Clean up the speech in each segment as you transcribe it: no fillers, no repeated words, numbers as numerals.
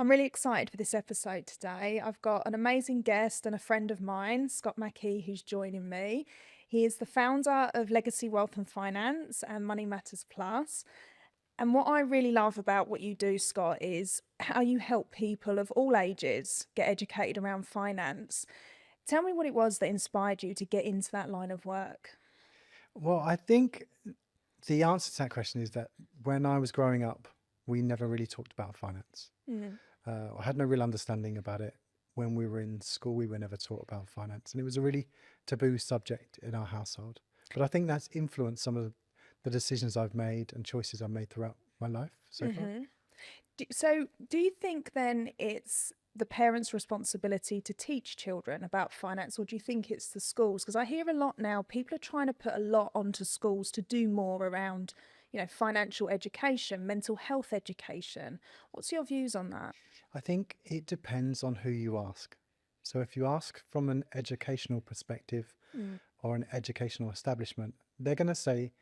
I'm really excited for this episode today. I've got an amazing guest and a friend of mine, Scott MacKey, who's joining me. He is the founder of Legacy Wealth and Finance and Money Matters Plus. And what I really love about what you do, Scott, is how you help people of all ages get educated around finance. Tell me what it was that inspired you to get into that line of work. Well, I think the answer to that question is that when I was growing up, we never really talked about finance. Mm. I had no real understanding about it. When we were in school, we were never taught about finance, and it was a really taboo subject in our household. But I think that's influenced some of the decisions I've made and choices I've made throughout my life so far. Hmm. So, do you think then it's the parents' responsibility to teach children about finance, or do you think it's the schools? Because I hear a lot now, people are trying to put a lot onto schools to do more around, financial education, mental health education. What's your views on that? I think it depends on who you ask. So if you ask from an educational perspective Mm. or an educational establishment, they're going to say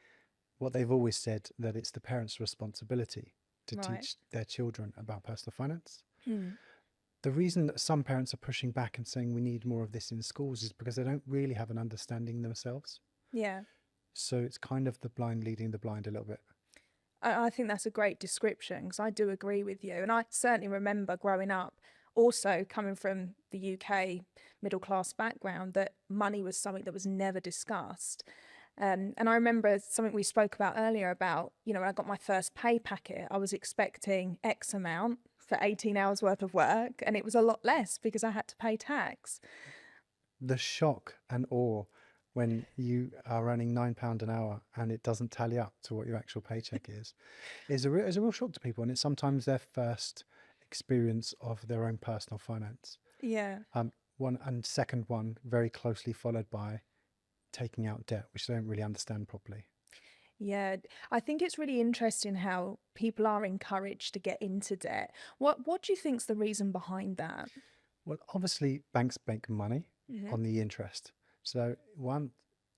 what they've always said, that it's the parents' responsibility to Right. teach their children about personal finance. Mm. The reason that some parents are pushing back and saying we need more of this in schools is because they don't really have an understanding themselves. Yeah. So it's kind of the blind leading the blind a little bit. I think that's a great description because I do agree with you. And I certainly remember growing up, also coming from the UK middle class background, that money was something that was never discussed. And I remember something we spoke about earlier about, when I got my first pay packet, I was expecting X amount for 18 hours worth of work, and it was a lot less because I had to pay tax. The shock and awe when you are earning £9 an hour and it doesn't tally up to what your actual paycheck is a real shock to people, and it's sometimes their first experience of their own personal finance. Yeah. One and second one very closely followed by taking out debt, which they don't really understand properly. Yeah, I think it's really interesting how people are encouraged to get into debt. What do you think's the reason behind that? Well, obviously, banks make money Hmm. on the interest. So when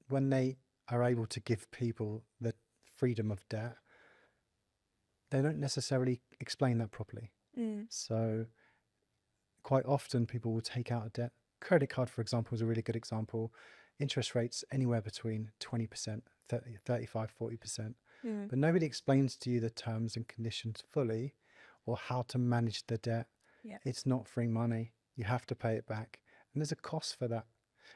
they are able to give people the freedom of debt, they don't necessarily explain that properly. Mm. So quite often people will take out a debt. Credit card, for example, is a really good example. Interest rates anywhere between 20%, 30, 35, 40%. Mm. But nobody explains to you the terms and conditions fully or how to manage the debt. Yeah. It's not free money. You have to pay it back. And there's a cost for that.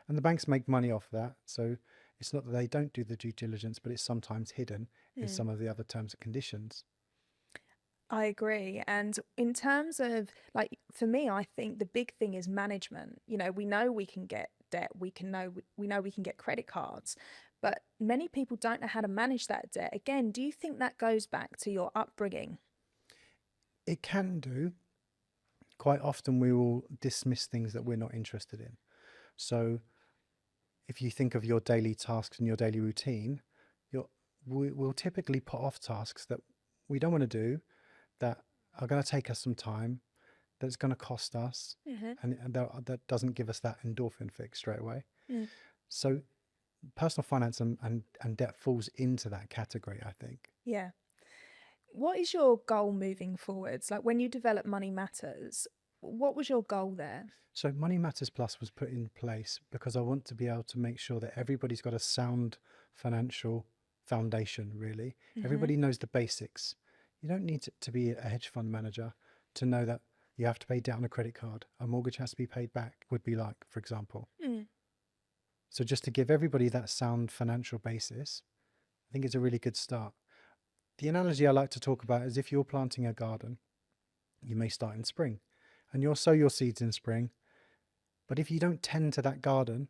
And the banks make money off that. So it's not that they don't do the due diligence, but it's sometimes hidden in Mm. some of the other terms and conditions. I agree. And in terms of, like, for me, I think the big thing is management. We know we can get debt, we know we can get credit cards, but many people don't know how to manage that debt. Again, do you think that goes back to your upbringing? It can do. Quite often we will dismiss things that we're not interested in. So if you think of your daily tasks and your daily routine, we'll typically put off tasks that we don't want to do, that are going to take us some time, that's going to cost us, Hmm. and that doesn't give us that endorphin fix straight away. Mm. So personal finance and debt falls into that category, I think. Yeah. What is your goal moving forwards? Like when you develop Money Matters, what was your goal there? So Money Matters Plus was put in place because I want to be able to make sure that everybody's got a sound financial foundation, really. Hmm. Everybody knows the basics. You don't need to be a hedge fund manager to know that you have to pay down a credit card. A mortgage has to be paid back, would be like, for example. Mm. So just to give everybody that sound financial basis, I think it's a really good start. The analogy I like to talk about is if you're planting a garden, you may start in spring and you'll sow your seeds in spring. But if you don't tend to that garden,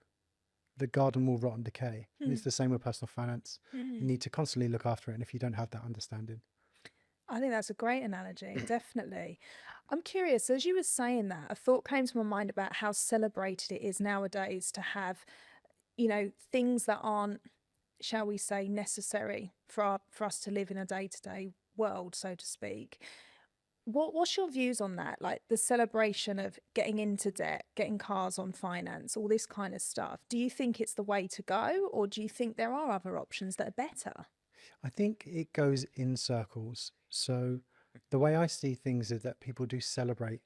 the garden will rot and decay. And Mm. it's the same with personal finance. You Mm. need to constantly look after it. And if you don't have that understanding, I think that's a great analogy, definitely. I'm curious, as you were saying that, a thought came to my mind about how celebrated it is nowadays to have, things that aren't, shall we say, necessary for us to live in a day-to-day world, so to speak. What's your views on that? Like the celebration of getting into debt, getting cars on finance, all this kind of stuff. Do you think it's the way to go, or do you think there are other options that are better? I think it goes in circles. So the way I see things is that people do celebrate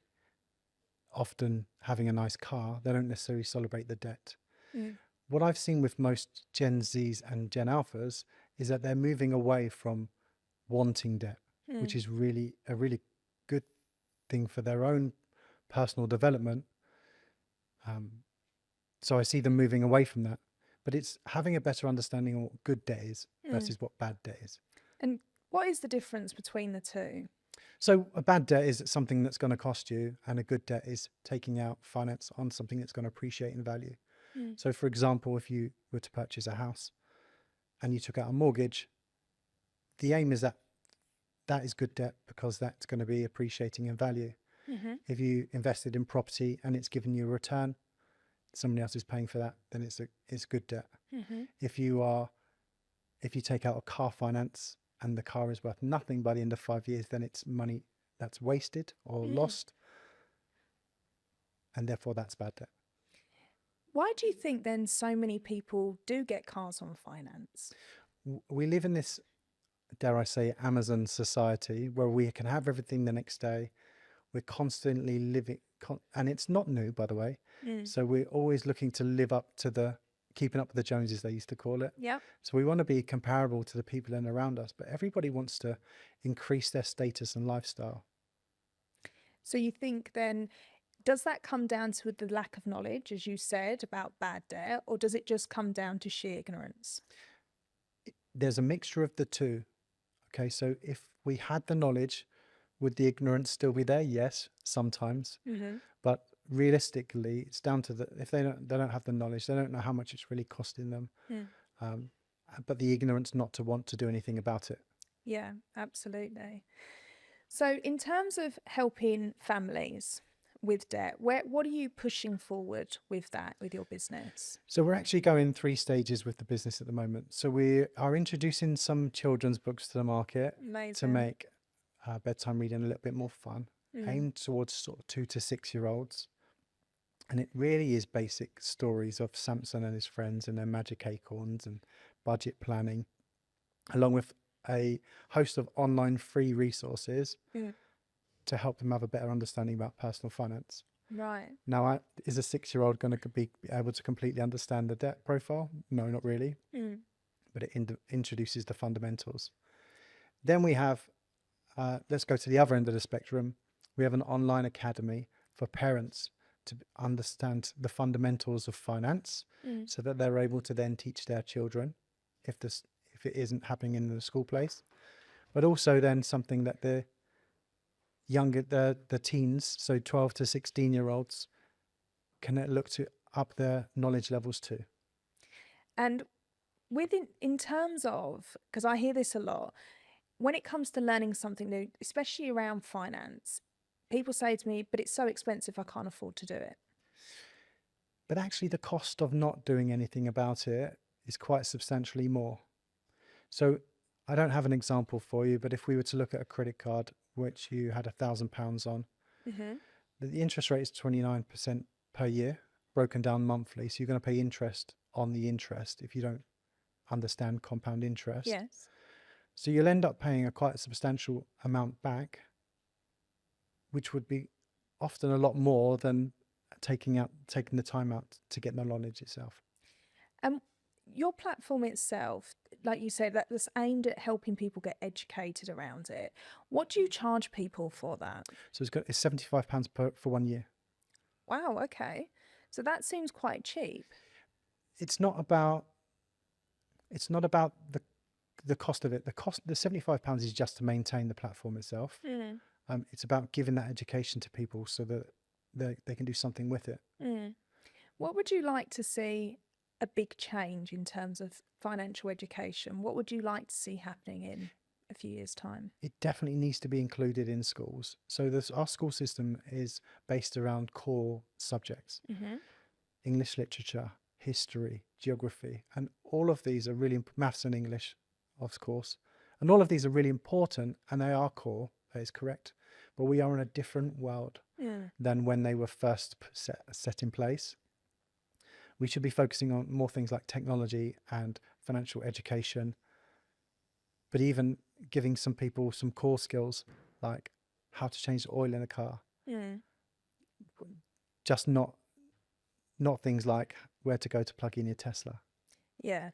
often having a nice car. They don't necessarily celebrate the debt. Mm. What I've seen with most Gen Zs and Gen Alphas is that they're moving away from wanting debt, which Mm. is really a really good thing for their own personal development. So I see them moving away from that. But it's having a better understanding of what good debt is Mm. versus what bad debt is. And what is the difference between the two? So a bad debt is something that's going to cost you, and a good debt is taking out finance on something that's going to appreciate in value. Mm. So for example, if you were to purchase a house and you took out a mortgage, the aim is that that is good debt because that's going to be appreciating in value. Mm-hmm. If you invested in property and it's given you a return, somebody else is paying for that, then it's good debt. Mm-hmm. If you take out a car finance and the car is worth nothing by the end of 5 years, then it's money that's wasted or Mm. lost, and therefore that's bad debt. Why do you think then so many people do get cars on finance? We live in this, dare I say, Amazon society where we can have everything the next day. We're constantly living, and it's not new, by the way. Mm. So we're always looking to live up to keeping up with the Joneses, they used to call it. Yep. So we want to be comparable to the people in around us, but everybody wants to increase their status and lifestyle. So you think then, does that come down to the lack of knowledge, as you said, about bad debt, or does it just come down to sheer ignorance? There's a mixture of the two. Okay, so if we had the knowledge, would the ignorance still be there? Yes, sometimes. Mm-hmm. But realistically, it's down to if they don't have the knowledge, they don't know how much it's really costing them. Mm. But the ignorance not to want to do anything about it. Yeah, absolutely. So in terms of helping families with debt, what are you pushing forward with that, with your business? So we're actually going 3 stages with the business at the moment. So we are introducing some children's books to the market to Amazing. make bedtime reading a little bit more fun, Mm. aimed towards sort of 2 to 6-year-olds. And it really is basic stories of Samson and his friends and their magic acorns and budget planning, along with a host of online free resources Mm. to help them have a better understanding about personal finance. Right. Now, is a 6-year-old going to be able to completely understand the debt profile? No, not really, Mm. but it introduces the fundamentals. Then we have, let's go to the other end of the spectrum. We have an online academy for parents to understand the fundamentals of finance, Mm. so that they're able to then teach their children if it isn't happening in the school place, but also then something that the teens, so 12 to 16-year-olds, can look to up their knowledge levels too. And in terms of, because I hear this a lot, when it comes to learning something new, especially around finance, people say to me, but it's so expensive, I can't afford to do it. But actually the cost of not doing anything about it is quite substantially more. So I don't have an example for you, but if we were to look at a credit card which you had £1,000 on, Mm-hmm. the interest rate is 29% per year, broken down monthly. So you're going to pay interest on the interest if you don't understand compound interest. Yes. So you'll end up paying a quite substantial amount back, which would be often a lot more than taking the time out to get the knowledge itself. Your platform itself, like you said, that's aimed at helping people get educated around it. What do you charge people for that? So it's £75 for 1 year. Wow, okay. So that seems quite cheap. It's not about the cost of it. The £75 is just to maintain the platform itself. Mm. It's about giving that education to people so that they can do something with it. Mm. What would you like to see a big change in terms of financial education? What would you like to see happening in a few years' time? It definitely needs to be included in schools. So our school system is based around core subjects: Mm-hmm. English literature, history, geography, and all of these are really maths and English, of course. And all of these are really important, and they are core. That is correct. But we are in a different world than when they were first set in place. We should be focusing on more things like technology and financial education, but even giving some people some core skills like how to change the oil in a car, Mm. just not things like where to go to plug in your Tesla. Yeah.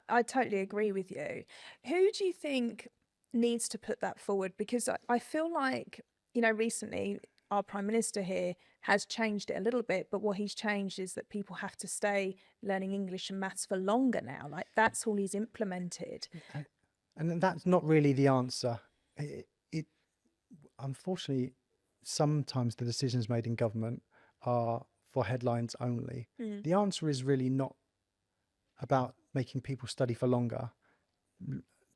I totally agree with you. Who do you think needs to put that forward? Because I feel like, recently our Prime Minister here has changed it a little bit, but what he's changed is that people have to stay learning English and maths for longer now. Like that's all he's implemented. And that's not really the answer. It unfortunately, sometimes the decisions made in government are for headlines only. Mm. The answer is really not about making people study for longer.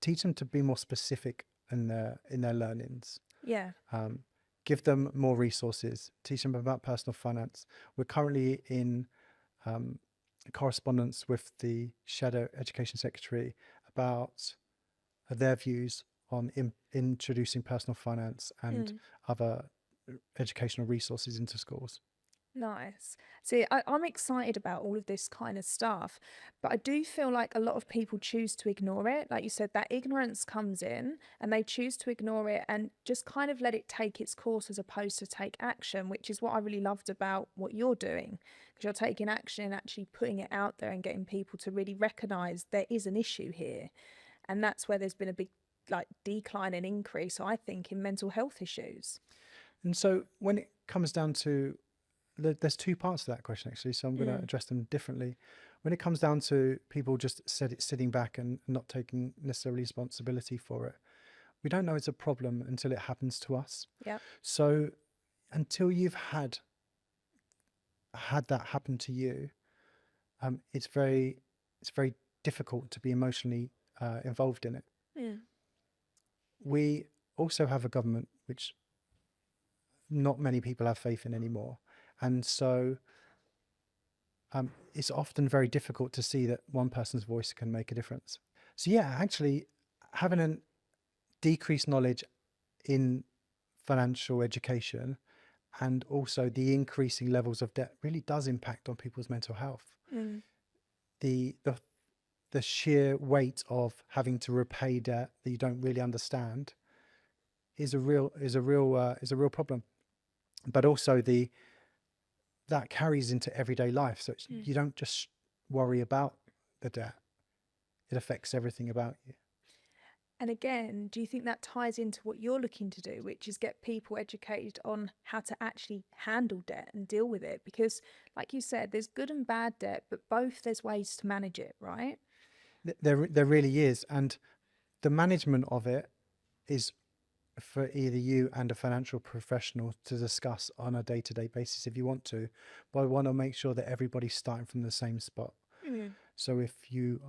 Teach them to be more specific in their learnings. Yeah. Give them more resources. Teach them about personal finance. We're currently in correspondence with the Shadow Education Secretary about their views on introducing personal finance and other educational resources into schools. Nice. See, I'm excited about all of this kind of stuff, but I do feel like a lot of people choose to ignore it. Like you said, that ignorance comes in and they choose to ignore it and just kind of let it take its course as opposed to take action, which is what I really loved about what you're doing, because you're taking action and actually putting it out there and getting people to really recognize there is an issue here. And that's where there's been a big decline and increase, I think, in mental health issues. And so when it comes down to, there's two parts to that question actually, so I'm going to address them differently. When it comes down to people just sitting back and not taking necessarily responsibility for it, we don't know it's a problem until it happens to us. Yeah. So until you've had that happen to you, it's very difficult to be emotionally involved in it. We also have a government which not many people have faith in anymore, and so it's often very difficult to see that one person's voice can make a difference. So yeah, actually having a decreased knowledge in financial education and also the increasing levels of debt really does impact on people's mental health. The sheer weight of having to repay debt that you don't really understand is a real problem. But also that carries into everyday life. So you don't just worry about the debt; it affects everything about you. And again, do you think that ties into what you're looking to do, which is get people educated on how to actually handle debt and deal with it? Because, like you said, there's good and bad debt, but both there's ways to manage it, right? There really is, and the management of it is for either you and a financial professional to discuss on a day-to-day basis if you want to, but I want to make sure that everybody's starting from the same spot. So if you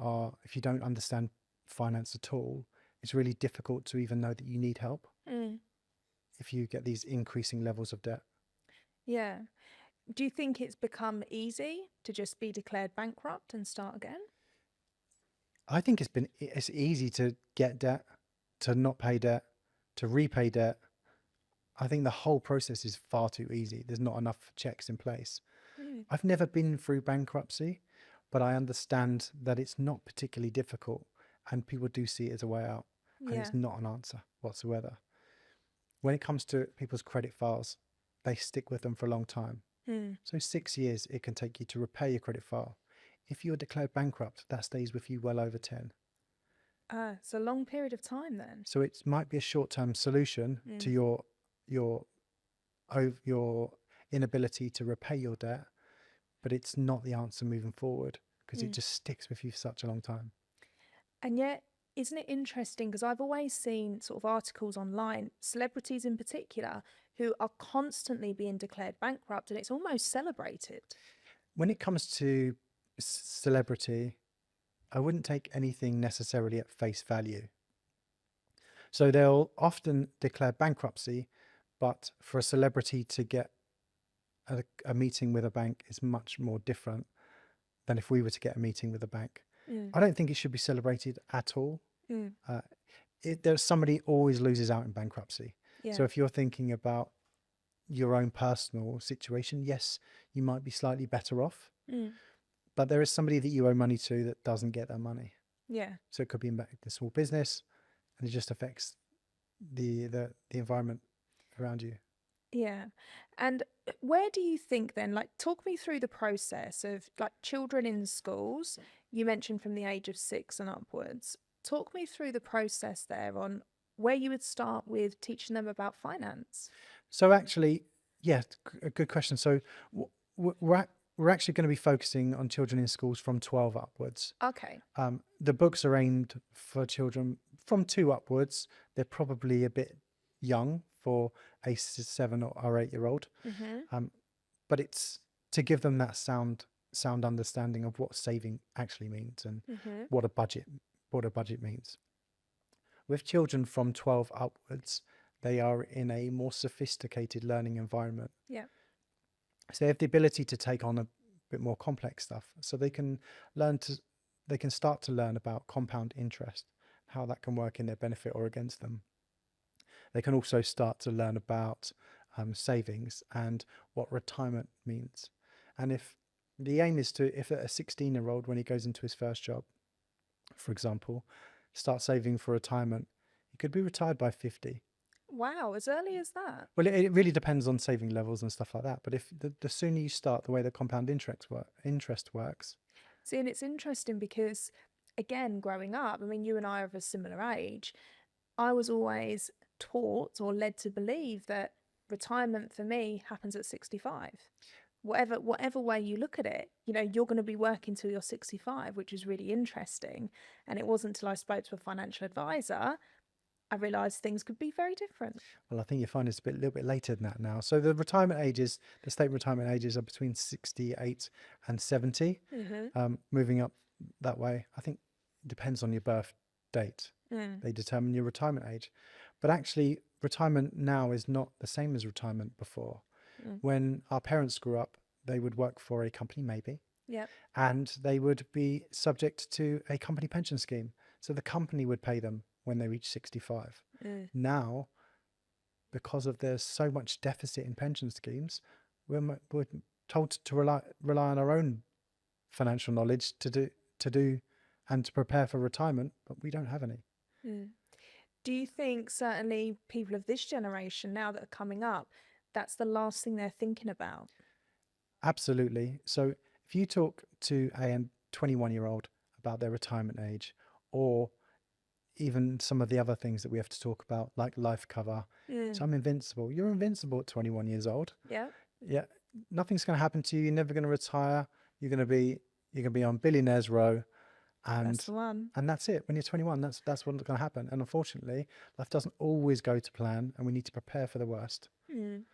don't understand finance at all, it's really difficult to even know that you need help if you get these increasing levels of debt. Yeah. Do you think it's become easy to just be declared bankrupt and start again? I think it's easy to get debt, to not pay debt, to repay debt. I think the whole process is far too easy. There's not enough checks in place. I've never been through bankruptcy, but I understand that it's not particularly difficult and people do see it as a way out, and it's not an answer whatsoever. When it comes to people's credit files, they stick with them for a long time. So 6 years it can take you to repay your credit file. If you're declared bankrupt, that stays with you well over 10. It's a long period of time then. So it might be a short-term solution to your inability to repay your debt, but it's not the answer moving forward because it just sticks with you for such a long time. And yet, isn't it interesting? Because I've always seen sort of articles online, celebrities in particular, who are constantly being declared bankrupt, and it's almost celebrated. When it comes to celebrity, I wouldn't take anything necessarily at face value. So they'll often declare bankruptcy, but for a celebrity to get a meeting with a bank is much more different than if we were to get a meeting with a bank. I don't think it should be celebrated at all. There's somebody always loses out in bankruptcy. So if you're thinking about your own personal situation, yes, you might be slightly better off, but there is somebody that you owe money to that doesn't get that money. So it could be in the small business, and it just affects the environment around you. Yeah. And where do you think then, like, talk me through the process of like children in schools? You mentioned from the age of 6 and upwards. Talk me through the process there on where you would start with teaching them about finance. So actually, yeah, a good question. So we're actually going to be focusing on children in schools from 12 upwards. Okay. The books are aimed for children from 2 upwards. They're probably a bit young for a 7 or 8-year-old, Mm-hmm. but it's to give them that sound understanding of what saving actually means and Mm-hmm. what a budget means. With children from 12 upwards, they are in a more sophisticated learning environment. Yeah. So they have the ability to take on a bit more complex stuff. So they can start to learn about compound interest, how that can work in their benefit or against them. They can also start to learn about savings and what retirement means. And if the aim is if a 16-year-old, when he goes into his first job, for example, start saving for retirement, he could be retired by 50. Wow, as early as that. Well, it really depends on saving levels and stuff like that. But if the sooner you start, the way the compound interest works. See, and it's interesting because, again, growing up, I mean, you and I are of a similar age. I was always taught or led to believe that retirement for me happens at 65. Whatever way you look at it, you're going to be working till you're 65, which is really interesting. And it wasn't until I spoke to a financial advisor I realised things could be very different. Well, I think you find it's a little bit later than that now. So the state retirement ages are between 68 and 70, Mm-hmm. moving up that way. I think it depends on your birth date. They determine your retirement age. But actually, retirement now is not the same as retirement before. When our parents grew up, they would work for a company maybe, Yep. and they would be subject to a company pension scheme. So the company would pay them when they reach 65. Now, because of there's so much deficit in pension schemes, we're told to rely on our own financial knowledge to do and to prepare for retirement, but we don't have any. Do you think certainly people of this generation now that are coming up, that's the last thing they're thinking about? Absolutely. So if you talk to a 21-year-old about their retirement age, or even some of the other things that we have to talk about, like life cover. So I'm invincible. You're invincible at 21 years old. Yeah. Yeah. Nothing's going to happen to you. You're never going to retire. You're going to be on billionaires row, and That's the one. and that's it. When you're 21, that's what's going to happen. And unfortunately, life doesn't always go to plan, and we need to prepare for the worst, and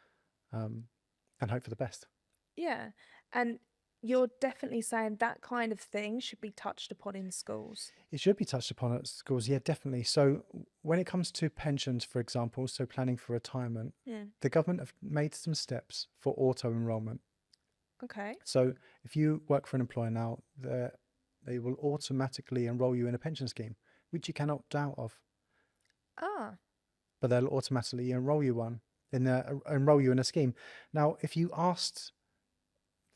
hope for the best. Yeah. And you're definitely saying that kind of thing should be touched upon in schools. It should be touched upon at schools, yeah, definitely. So when it comes to pensions, for example, so planning for retirement, the government have made some steps for auto-enrollment. Okay. So if you work for an employer now, they will automatically enroll you in a pension scheme, which you can opt out of. But they'll automatically enroll you in a scheme. Now, if you asked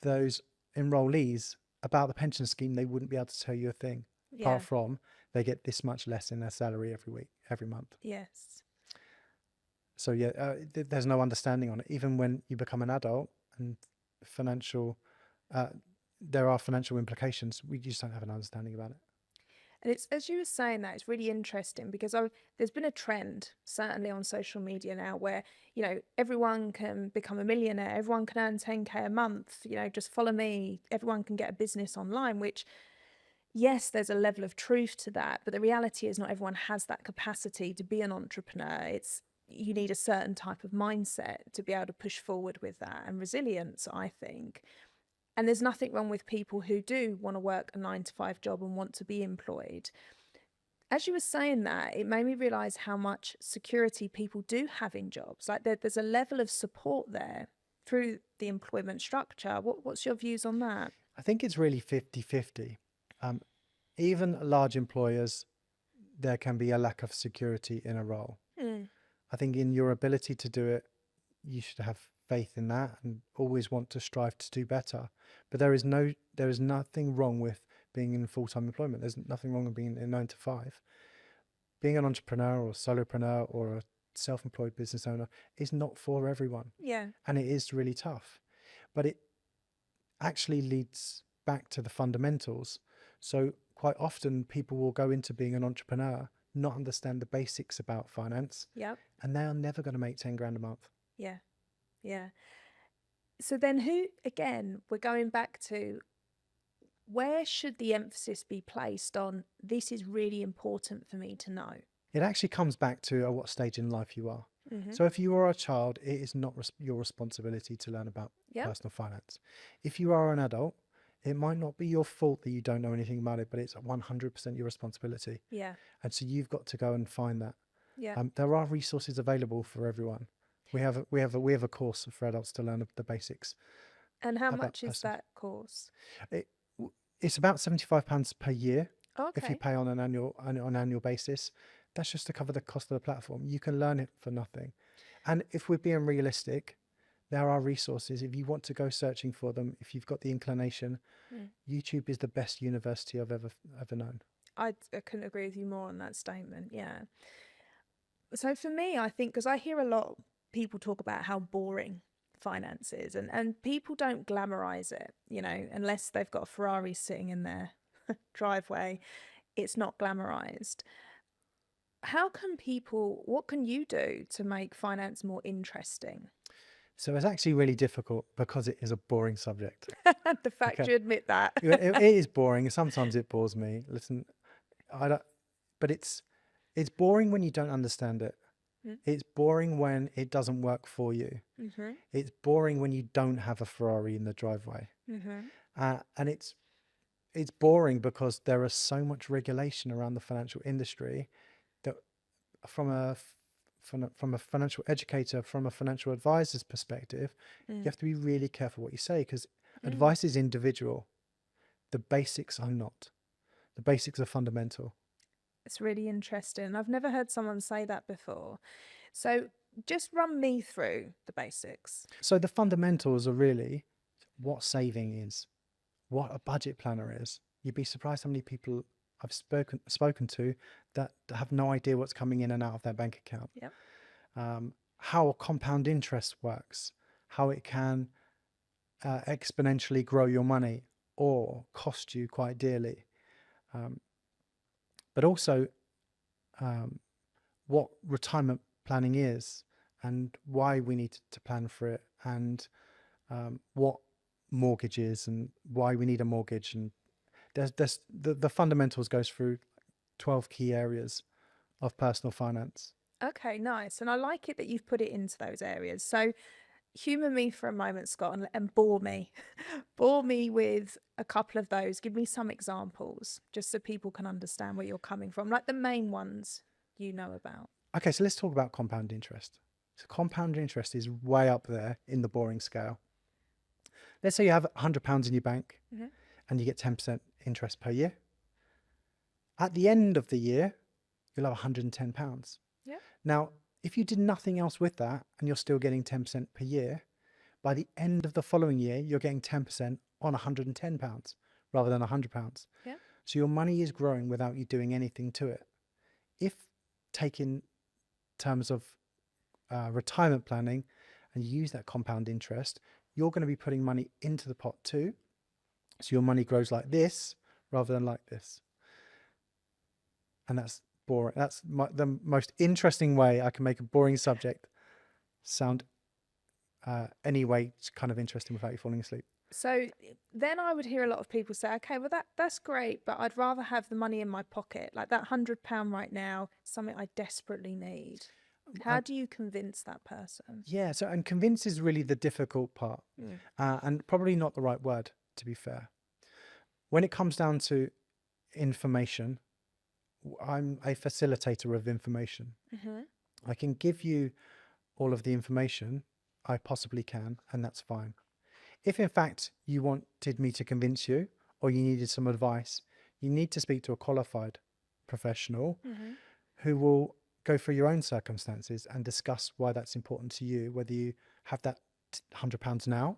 those enrollees about the pension scheme, they wouldn't be able to tell you a thing, apart from they get this much less in their salary every month. Yes. So yeah, there's no understanding on it. Even when you become an adult and there are financial implications, we just don't have an understanding about it. And it's, as you were saying that, it's really interesting because there's been a trend, certainly on social media now, where, everyone can become a millionaire, everyone can earn 10K a month, just follow me, everyone can get a business online, which, yes, there's a level of truth to that, but the reality is not everyone has that capacity to be an entrepreneur. You need a certain type of mindset to be able to push forward with that, and resilience, I think. And there's nothing wrong with people who do want to work a 9-to-5 job and want to be employed. As you were saying that, it made me realise how much security people do have in jobs. Like there's a level of support there through the employment structure. What's your views on that? I think it's really 50-50. Even large employers, there can be a lack of security in a role. I think in your ability to do it, you should have faith in that and always want to strive to do better. But there is nothing wrong with being in full-time employment. There's nothing wrong with being in 9-to-5. Being an entrepreneur or solopreneur or self-employed business owner is not for everyone, Yeah. and it is really tough, but it actually leads back to the fundamentals. So quite often people will go into being an entrepreneur, not understand the basics about finance, Yep. and they are never going to make 10 grand a month. Yeah. Yeah. So then again, we're going back to, where should the emphasis be placed on this is really important for me to know? It actually comes back to at what stage in life you are. Mm-hmm. So if you are a child, it is not your responsibility to learn about Yep. personal finance. If you are an adult, it might not be your fault that you don't know anything about it, but it's 100% your responsibility. Yeah. And so you've got to go and find that. Yeah. There are resources available for everyone. We have a course for adults to learn the basics. And how about much is personal. that course? It's about £75 per year if you Okay. pay on an annual basis. That's just to cover the cost of the platform. You can learn it for nothing. And if we're being realistic, there are resources. If you want to go searching for them, if you've got the inclination, YouTube is the best university I've ever known. I couldn't agree with you more on that statement. Yeah. So for me, I think, because I hear a lot of people talk about how boring finance is, and people don't glamorize it, unless they've got a Ferrari sitting in their driveway, it's not glamorized. What can you do to make finance more interesting? So it's actually really difficult because it is a boring subject. The fact Okay. you admit that. It is boring. Sometimes it bores me. Listen, but it's boring when you don't understand it. It's boring when it doesn't work for you. Mm-hmm. It's boring when you don't have a Ferrari in the driveway. Mm-hmm. And it's boring because there is so much regulation around the financial industry that from a financial educator, from a financial advisor's perspective, you have to be really careful what you say, because advice is individual. The basics are not. The basics are fundamental. It's really interesting. I've never heard someone say that before. So just run me through the basics. So the fundamentals are really what saving is, what a budget planner is. You'd be surprised how many people I've spoken to that have no idea what's coming in and out of their bank account. Yep. How compound interest works, how it can exponentially grow your money or cost you quite dearly. But also what retirement planning is and why we need to plan for it, and what mortgage is and why we need a mortgage. And there's the fundamentals goes through 12 key areas of personal finance. Okay, nice. And I like it that you've put it into those areas. So humour me for a moment, Scott, and bore me. Bore me with a couple of those. Give me some examples, just so people can understand where you're coming from, like the main ones you know about. Okay, so let's talk about compound interest. So compound interest is way up there in the boring scale. Let's say you have £100 in your bank and you get 10% interest per year. At the end of the year, you'll have £110. Yeah. Now, if you did nothing else with that and you're still getting 10% per year, by the end of the following year, you're getting 10% on £110 rather than £100. Yeah. So your money is growing without you doing anything to it. If taken terms of retirement planning and you use that compound interest, you're going to be putting money into the pot too. So your money grows like this rather than like this. And that's boring. That's the most interesting way I can make a boring subject sound anyway kind of interesting without you falling asleep. So then I would hear a lot of people say, okay, well, that's great, but I'd rather have the money in my pocket. Like that £100 right now, something I desperately need. How do you convince that person? Yeah, so and convince is really the difficult part, and probably not the right word, to be fair. When it comes down to information, I'm a facilitator of information. I can give you all of the information I possibly can, and that's fine. If in fact you wanted me to convince you or you needed some advice, you need to speak to a qualified professional who will go through your own circumstances and discuss why that's important to you, whether you have that £100 now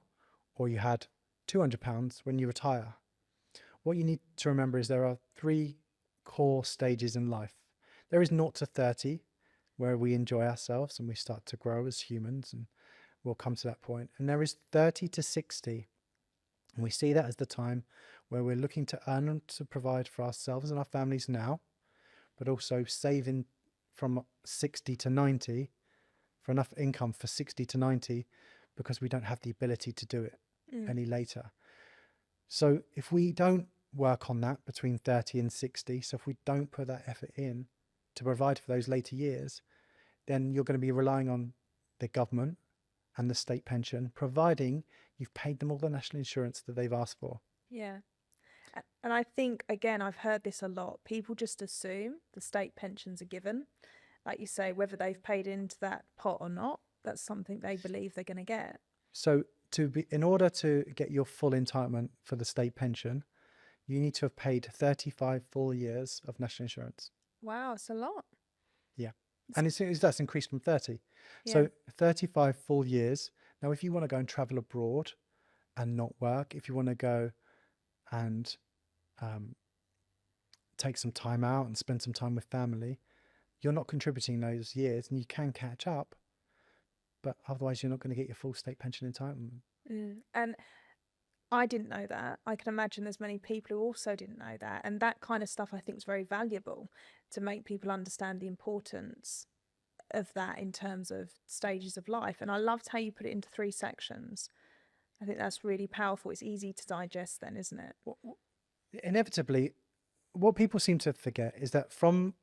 or you had £200 when you retire. What you need to remember is there are 3 core stages in life. There is 0 to 30, where we enjoy ourselves and we start to grow as humans, and we'll come to that point. And there is 30 to 60. And we see that as the time where we're looking to earn and to provide for ourselves and our families now, but also saving from 60 to 90 for enough income for 60 to 90, because we don't have the ability to do it any later. So if we don't work on that between 30 and 60, so if we don't put that effort in to provide for those later years, then you're going to be relying on the government and the state pension, providing you've paid them all the national insurance that they've asked for. Yeah. And I think, again, I've heard this a lot. People just assume the state pensions are given. Like you say, whether they've paid into that pot or not, that's something they believe they're going to get. So in order to get your full entitlement for the state pension, you need to have paid 35 full years of national insurance. Wow, it's a lot. Yeah. And that's increased from 30. Yeah. So 35 full years. Now, if you want to go and travel abroad and not work, if you want to go and take some time out and spend some time with family, you're not contributing those years, and you can catch up, but otherwise you're not going to get your full state pension entitlement. And I didn't know that. I can imagine there's many people who also didn't know that. And that kind of stuff I think is very valuable to make people understand the importance of that in terms of stages of life. And I loved how you put it into 3 sections. I think that's really powerful. It's easy to digest then, isn't it? Inevitably, what people seem to forget is that from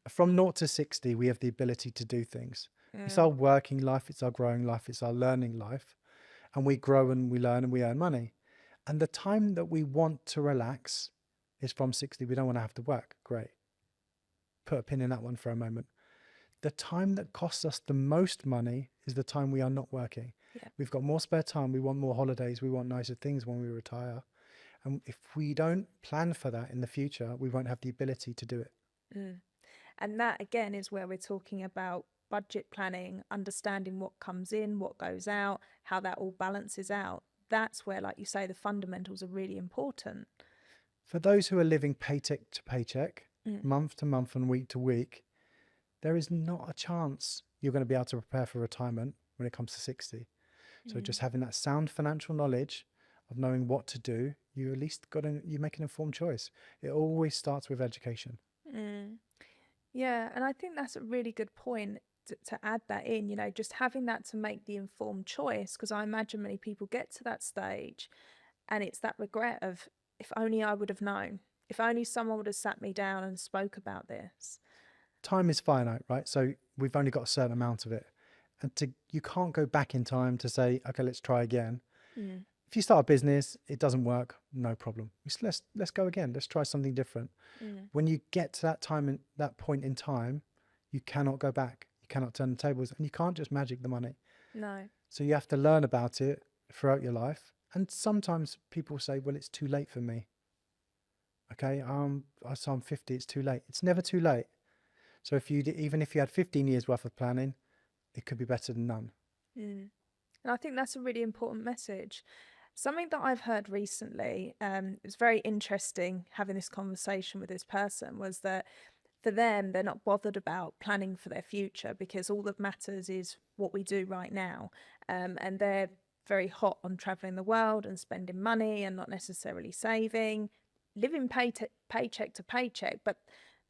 0 to 60, we have the ability to do things. It's our working life, it's our growing life, it's our learning life. And we grow and we learn and we earn money. And the time that we want to relax is from 60. We don't want to have to work. Great. Put a pin in that one for a moment. The time that costs us the most money is the time we are not working. Yeah. We've got more spare time. We want more holidays. We want nicer things when we retire. And if we don't plan for that in the future, we won't have the ability to do it. And that, again, is where we're talking about budget planning, understanding what comes in, what goes out, how that all balances out. That's where, like you say, the fundamentals are really important. For those who are living paycheck to paycheck, month to month and week to week, there is not a chance you're going to be able to prepare for retirement when it comes to 60. So just having that sound financial knowledge of knowing what to do, you at least you make an informed choice. It always starts with education. Yeah, and I think that's a really good point to add that in, just having that to make the informed choice, because I imagine many people get to that stage and it's that regret of, if only I would have known, if only someone would have sat me down and spoke about this. Time is finite, right? So we've only got a certain amount of it. And you can't go back in time to say, okay, let's try again. If you start a business, it doesn't work, no problem. Let's go again. Let's try something different. When you get to that time, that point in time, you cannot go back. You cannot turn the tables, and you can't just magic the money. No. So you have to learn about it throughout your life. And sometimes people say, well, it's too late for me. Okay, so I'm 50, it's too late. It's never too late. So even if you had 15 years worth of planning, it could be better than none. And I think that's a really important message. Something that I've heard recently, it was very interesting having this conversation with this person, was that for them, they're not bothered about planning for their future because all that matters is what we do right now. And they're very hot on traveling the world and spending money and not necessarily saving, living paycheck to paycheck, but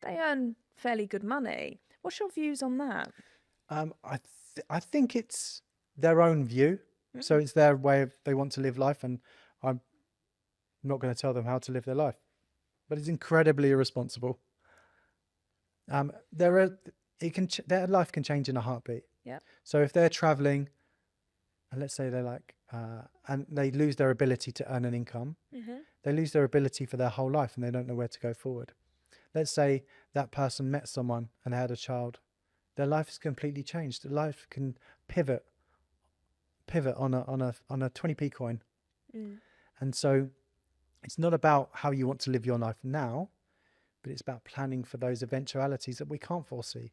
they earn fairly good money. What's your views on that? I think it's their own view. So it's their way of, they want to live life, and I'm not going to tell them how to live their life, but it's incredibly irresponsible. Their life can change in a heartbeat. Yeah. So if they're traveling, and let's say they're and they lose their ability to earn an income, they lose their ability for their whole life, and they don't know where to go forward. Let's say that person met someone and had a child. Their life is completely changed. Their life can pivot on a 20p coin. And so it's not about how you want to live your life now, but it's about planning for those eventualities that we can't foresee.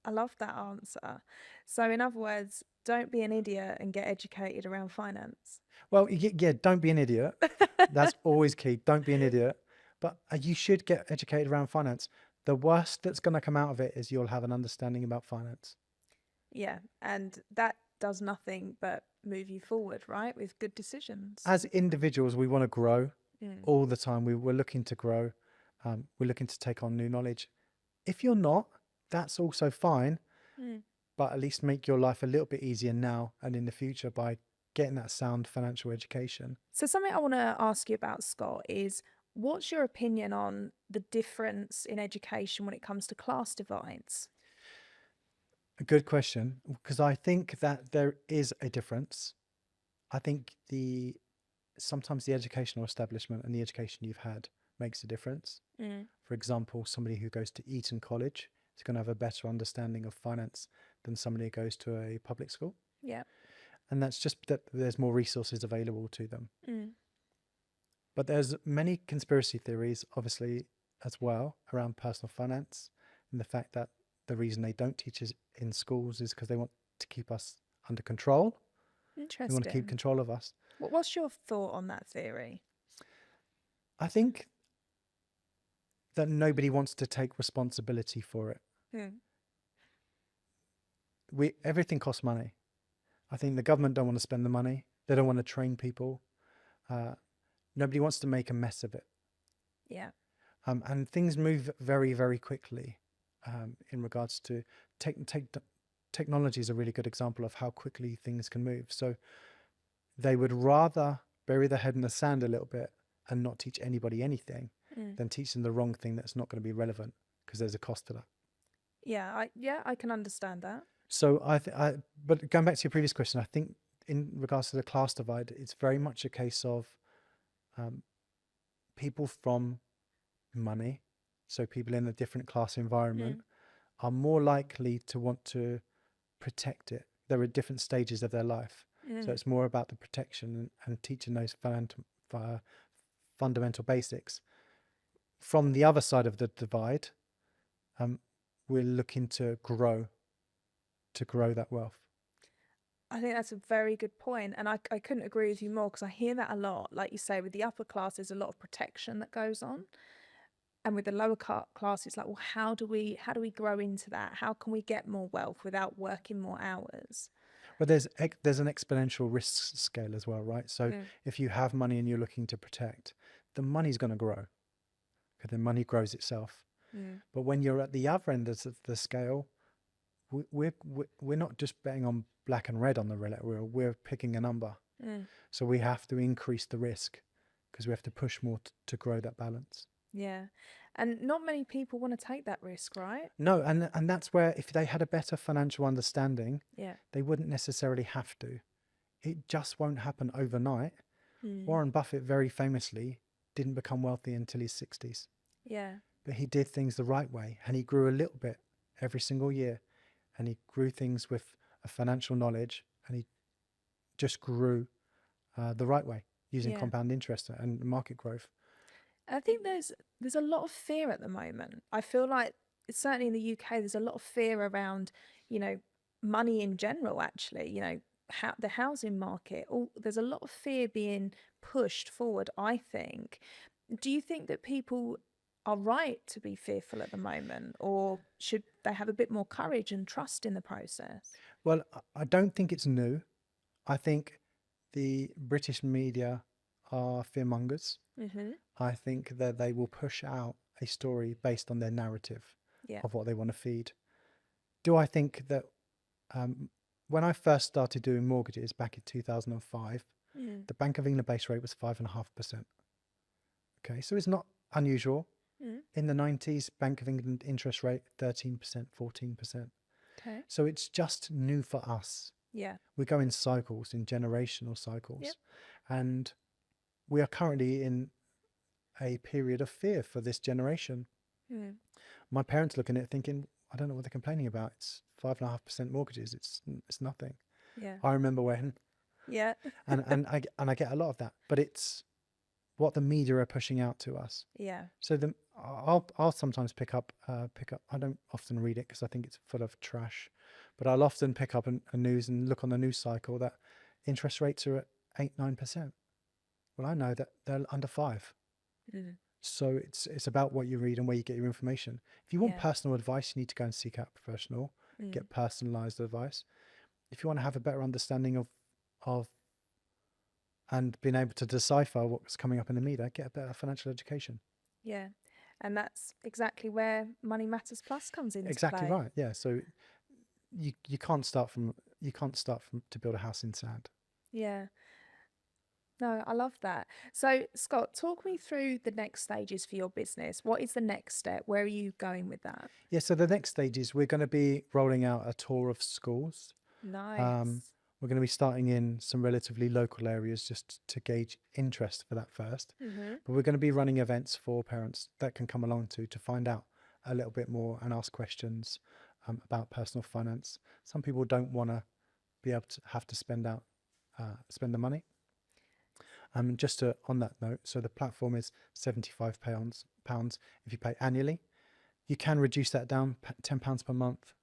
I love that answer. So in other words, don't be an idiot and get educated around finance. Well, yeah, don't be an idiot. That's always key. Don't be an idiot. But you should get educated around finance. The worst that's going to come out of it is you'll have an understanding about finance. Yeah. And that does nothing but move you forward, right? With good decisions. As individuals, we want to grow Mm. all the time. We're looking to grow. We're looking to take on new knowledge. If you're not, that's also fine, Mm. but at least make your life a little bit easier now and in the future by getting that sound financial education. So something I want to ask you about, Scott, is what's your opinion on the difference in education when it comes to class divides? A good question, because I think that there is a difference. I think sometimes the educational establishment and the education you've had makes a difference. Mm. For example, somebody who goes to Eton College is going to have a better understanding of finance than somebody who goes to a public school. Yeah. And that's just that there's more resources available to them. Mm. But there's many conspiracy theories, obviously, as well, around personal finance, and the fact that the reason they don't teach it in schools is because they want to keep us under control. They want to keep Interesting. control of us. What's your thought on that theory? I think that nobody wants to take responsibility for it. Mm. Everything costs money. I think the government don't want to spend the money. They don't want to train people. Nobody wants to make a mess of it. Yeah. And things move very, very quickly in regards to technology is a really good example of how quickly things can move. So they would rather bury their head in the sand a little bit and not teach anybody anything than teach them the wrong thing that's not going to be relevant because there's a cost to that. Yeah, I can understand that. So but going back to your previous question, I think in regards to the class divide, it's very much a case of people from money, so people in a different class environment, are more likely to want to protect it. There are different stages of their life. So it's more about the protection and teaching those fundamental basics. From the other side of the divide, we're looking to grow that wealth. I think that's a very good point. And I couldn't agree with you more because I hear that a lot. Like you say, with the upper class, there's a lot of protection that goes on. And with the lower class, it's like, well, how do we grow into that? How can we get more wealth without working more hours? But there's an exponential risk scale as well, right? So if you have money and you're looking to protect, the money's going to grow because the money grows itself. But when you're at the other end of the scale, we're not just betting on black and red on the roulette wheel. We're picking a number. So we have to increase the risk because we have to push more to grow that balance. Yeah. And not many people want to take that risk, right? No, and that's where if they had a better financial understanding, Yeah. they wouldn't necessarily have to. It just won't happen overnight. Warren Buffett very famously didn't become wealthy until his 60s. Yeah. But he did things the right way and he grew a little bit every single year. And he grew things with a financial knowledge and he just grew the right way using compound interest and market growth. I think there's a lot of fear at the moment. I feel like certainly in the UK, there's a lot of fear around, money in general, actually, the housing market. There's a lot of fear being pushed forward, I think. Do you think that people are right to be fearful at the moment, or should they have a bit more courage and trust in the process? Well, I don't think it's new. I think the British media are fearmongers. I think that they will push out a story based on their narrative of what they want to feed. Do I think that when I first started doing mortgages back in 2005, the Bank of England base rate was 5.5%. Okay, so it's not unusual. In the 90s, Bank of England interest rate 13%, 14%. Okay. So it's just new for us. Yeah. We go in cycles, in generational cycles. And we are currently in a period of fear for this generation. My parents looking at it thinking, I don't know what they're complaining about. It's 5.5% mortgages. It's nothing. Yeah. I remember when. Yeah. and I get a lot of that, but it's what the media are pushing out to us. Yeah. So I'll sometimes pick up. I don't often read it because I think it's full of trash, but I'll often pick up a news and look on the news cycle that interest rates are at 8-9%. Well, I know that they're under 5. So it's about what you read and where you get your information. If you want Yeah. personal advice, you need to go and seek out a professional, Mm. get personalized advice. If you want to have a better understanding of and being able to decipher what's coming up in the media, get a better financial education. Yeah. And that's exactly where Money Matters Plus comes into Exactly play. right. Yeah. So you can't start from to build a house in sand. Yeah. No, I love that. So, Scott, talk me through the next stages for your business. What is the next step? Where are you going with that? Yeah. So the next stage is we're going to be rolling out a tour of schools. Nice. We're going to be starting in some relatively local areas just to gauge interest for that first. Mm-hmm. But we're going to be running events for parents that can come along to find out a little bit more and ask questions about personal finance. Some people don't want to be able to have to spend the money. Just on that note, so the platform is £75 if you pay annually. You can reduce that down £10 per month,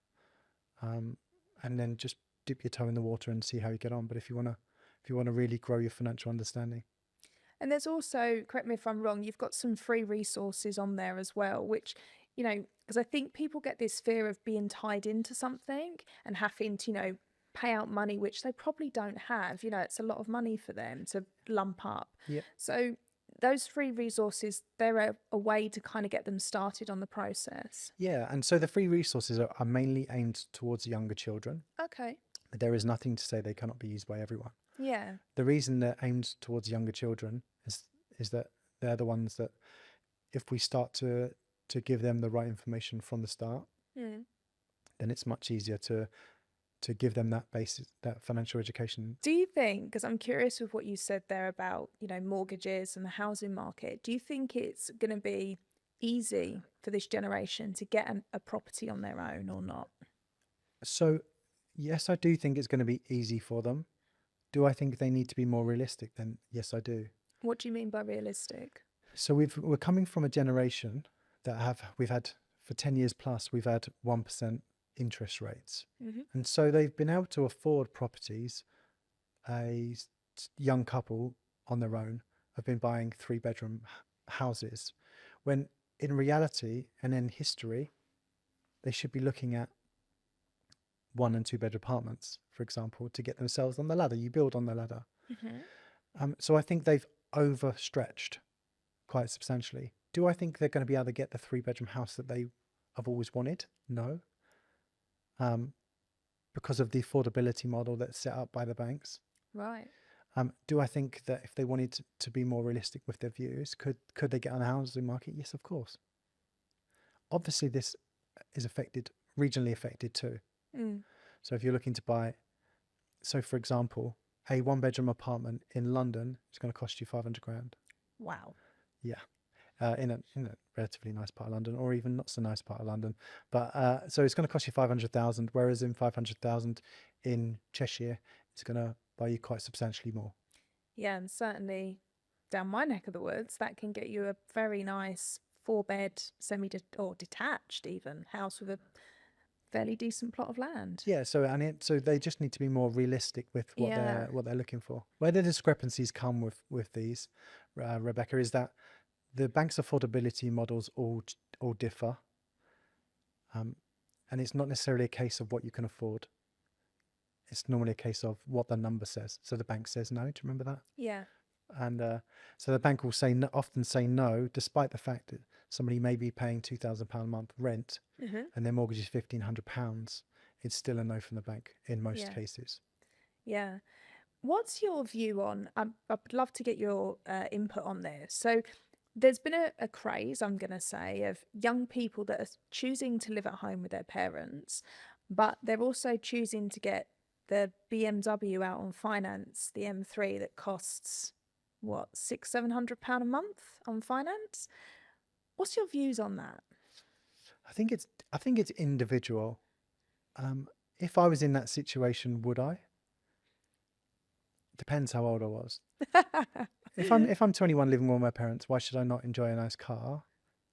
and then just dip your toe in the water and see how you get on. But if you wanna really grow your financial understanding, And there's also, correct me if I'm wrong, you've got some free resources on there as well, which, because I think people get this fear of being tied into something and having to, pay out money, which they probably don't have. It's a lot of money for them to lump up. yeah, So those free resources, they're a way to kind of get them started on the process. yeah. And so the free resources are mainly aimed towards younger children. Okay. But there is nothing to say they cannot be used by everyone. Yeah. The reason they're aimed towards younger children is that they're the ones that, if we start to give them the right information from the start, Mm. then it's much easier to give them that basis, that financial education. Do you think, because I'm curious with what you said there about, mortgages and the housing market, do you think it's going to be easy for this generation to get a property on their own or not? So yes, I do think it's going to be easy for them. Do I think they need to be more realistic? Then yes, I do. What do you mean by realistic? So we're coming from a generation that we've had for 10 years plus, we've had 1% interest rates. Mm-hmm. And so they've been able to afford properties. A young couple on their own have been buying 3-bedroom houses, when in reality and in history, they should be looking at 1 and 2 bed apartments, for example, to get themselves on the ladder. You build on the ladder. Mm-hmm. So I think they've overstretched quite substantially. Do I think they're going to be able to get the 3-bedroom house that they have always wanted? No. Because of the affordability model that's set up by the banks. Right. Do I think that if they wanted to be more realistic with their views, could they get on the housing market? Yes, of course. Obviously, this is regionally affected too. Mm. So if you're looking to buy, so for example, a 1-bedroom apartment in London is going to cost you 500 grand. Wow. Yeah. In a relatively nice part of London, or even not so nice part of London, but so it's going to cost you 500,000, whereas in 500,000 in Cheshire, it's going to buy you quite substantially more. Yeah, and certainly down my neck of the woods, that can get you a very nice 4-bed, or detached even house with a fairly decent plot of land. Yeah, so they just need to be more realistic with what Yeah. they're looking for. Where the discrepancies come with these, Rebecca, is that the bank's affordability models all differ, and it's not necessarily a case of what you can afford. It's normally a case of what the number says. So the bank says no. Do you remember that? Yeah. And so the bank will often say no, despite the fact that somebody may be paying £2,000 a month rent Mm-hmm. and their mortgage is £1,500. It's still a no from the bank in most Yeah. cases. Yeah. What's your view on? I'd love to get your input on this. So, there's been a craze, I'm going to say, of young people that are choosing to live at home with their parents, but they're also choosing to get the BMW out on finance, the M3 that costs what, £600-700 a month on finance. What's your views on that? I think it's individual. If I was in that situation, would I? Depends how old I was. If I'm 21 living with my parents, why should I not enjoy a nice car?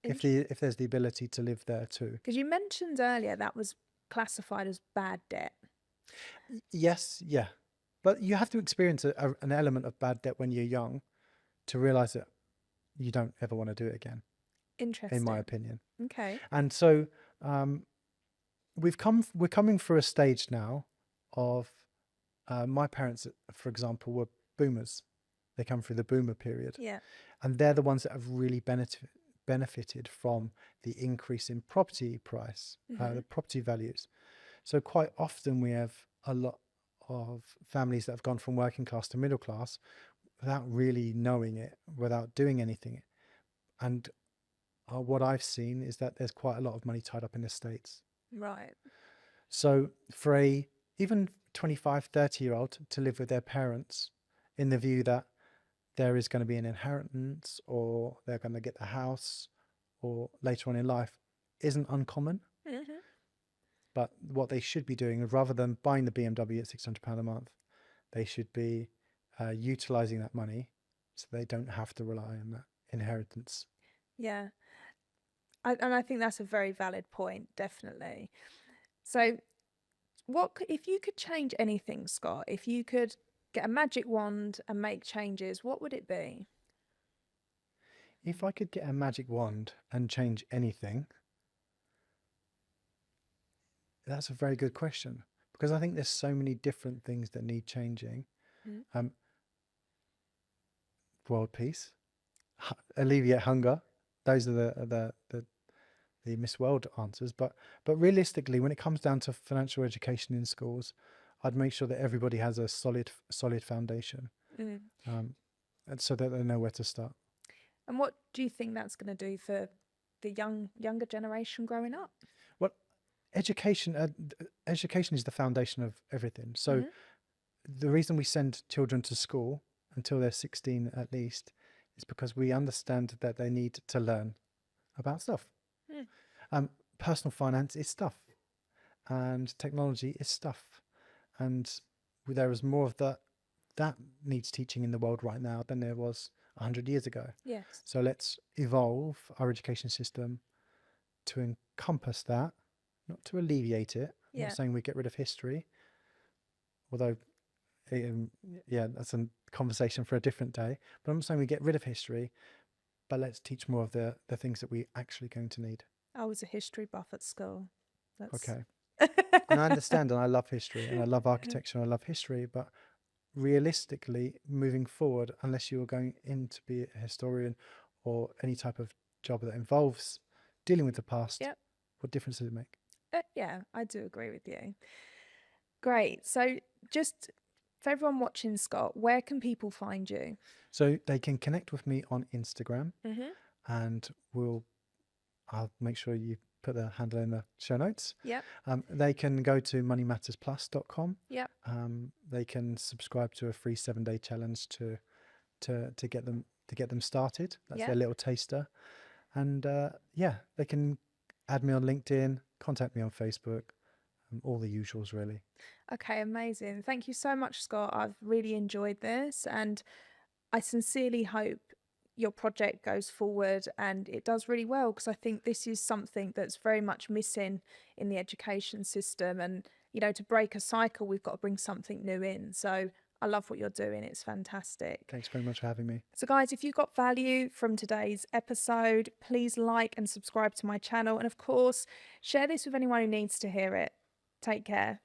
If there's the ability to live there too. Because you mentioned earlier that was classified as bad debt. Yes, yeah, but you have to experience an element of bad debt when you're young to realize that you don't ever want to do it again, in my Interesting. opinion. Okay. And so we're coming through a stage now of my parents, for example, were boomers. They come through the boomer period, Yeah. and they're the ones that have really benefited from the increase in property price, the property values. So quite often we have a lot of families that have gone from working class to middle class without really knowing it, without doing anything. And what I've seen is that there's quite a lot of money tied up in estates. Right. So for a even 25, 30-year-old to live with their parents in the view that there is going to be an inheritance or they're going to get the house or later on in life isn't uncommon. Mm-hmm. But what they should be doing, rather than buying the BMW at £600 a month, they should be utilising that money so they don't have to rely on that inheritance. Yeah. And I think that's a very valid point, definitely. So if you could change anything, Scott, if you could get a magic wand and make changes, what would it be? If I could get a magic wand and change anything, that's a very good question, because I think there's so many different things that need changing. Mm. World peace, alleviate hunger. Those are the Miss World answers. But realistically, when it comes down to financial education in schools, I'd make sure that everybody has a solid foundation, Mm. and so that they know where to start. And what do you think that's going to do for the younger generation growing up? Well, education is the foundation of everything. So the reason we send children to school until they're 16 at least is because we understand that they need to learn about stuff. Personal finance is stuff, and technology is stuff, and there is more of that needs teaching in the world right now than there was 100 years ago. Yes. So let's evolve our education system to encompass that, not to alleviate it. I'm not saying we get rid of history, although that's a conversation for a different day. But I'm not saying we get rid of history, but let's teach more of the things that we're actually going to need. I was a history buff at school. Okay. And I understand, and I love history, and I love architecture, and I love history, but realistically, moving forward, unless you are going in to be a historian or any type of job that involves dealing with the past, what difference does it make? Yeah, I do agree with you. Great. So just for everyone watching, Scott, where can people find you? So they can connect with me on Instagram, and I'll make sure you put the handle in the show notes. Yep. They can go to moneymattersplus.com. Yep. They can subscribe to a free 7-day challenge to get them started. That's their little taster. And they can add me on LinkedIn, contact me on Facebook, all the usuals really. Okay, amazing. Thank you so much, Scott. I've really enjoyed this, and I sincerely hope your project goes forward and it does really well, because I think this is something that's very much missing in the education system. And, to break a cycle, we've got to bring something new in. So I love what you're doing. It's fantastic. Thanks very much for having me. So guys, if you got value from today's episode, please like and subscribe to my channel. And of course, share this with anyone who needs to hear it. Take care.